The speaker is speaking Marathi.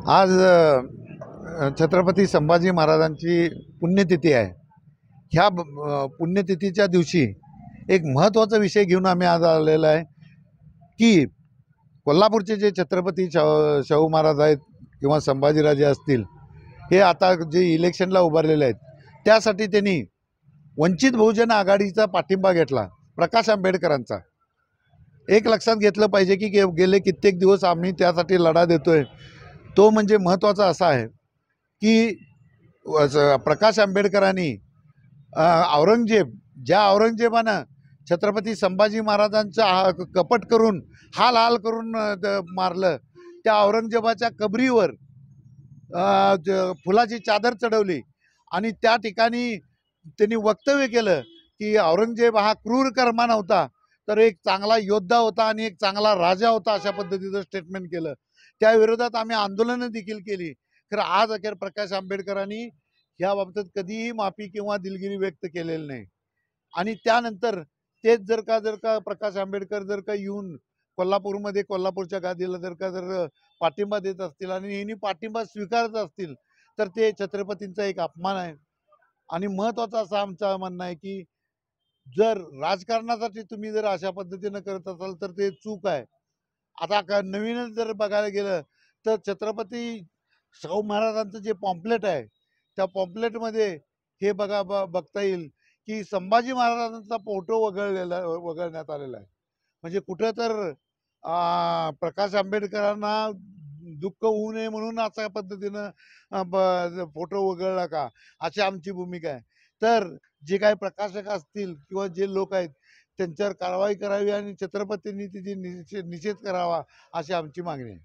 आज छत्रपती संभाजी महाराजांची पुण्यतिथी आहे। ह्या पुण्यतिथीच्या दिवशी एक महत्त्वाचा विषय घेऊन आम्ही आज आलेलो आहे की कोल्हापूरचे जे छत्रपती शाहू महाराज आहेत किंवा संभाजीराजे असतील, हे आता जे इलेक्शनला उभारलेले आहेत त्यासाठी त्यांनी वंचित बहुजन आघाडीचा पाठिंबा घेतला, प्रकाश आंबेडकरांचा। एक लक्षात घेतलं पाहिजे की गेले कित्येक दिवस आम्ही त्यासाठी लढा देतोय। तो म्हणजे महत्त्वाचा असा आहे की प्रकाश आंबेडकरांनी ज्या औरंगजेबानं छत्रपती संभाजी महाराजांचा कपट करून हाल हाल करून मारलं, त्या औरंगजेबाच्या कबरीवर फुलाची चादर चढवली आणि त्या ठिकाणी त्यांनी वक्तव्य केलं की औरंगजेब हा क्रूर कर्मा नव्हता, तर एक चांगला योद्धा होता आणि एक चांगला राजा होता, अशा पद्धतीचं स्टेटमेंट केलं। त्या विरोधात आम्ही आंदोलनं देखील केली। तर आज अखेर प्रकाश आंबेडकरांनी या बाबतीत कधीही माफी किंवा दिलगिरी व्यक्त केलेली नाही। आणि त्यानंतर तेच जर का प्रकाश आंबेडकर जर का येऊन कोल्हापूरमध्ये कोल्हापूरच्या गादीला जर पाठिंबा देत असतील आणि यांनी पाठिंबा स्वीकारत असतील, तर ते छत्रपतींचा एक अपमान आहे। आणि महत्त्वाचं असं आमचं म्हणणं आहे की जर राजकारणासाठी तुम्ही जर अशा पद्धतीनं करत असाल तर ते चूक आहे। आता नवीनच जर बघायला गेलं तर छत्रपती शाहू महाराजांचं जे पॉम्पलेट आहे, त्या पॉम्पलेटमध्ये हे बघता येईल की संभाजी महाराजांचा फोटो वगळण्यात आलेला आहे। म्हणजे कुठं तर प्रकाश आंबेडकरांना दुःख होऊ नये म्हणून अशा पद्धतीनं फोटो वगळला का, अशी आमची भूमिका आहे। तर जे काही प्रकाशक असतील किंवा जे लोक आहेत त्यांच्यावर कारवाई करावी आणि छत्रपतींनी तिची निषेध करावा, अशी आमची मागणी आहे।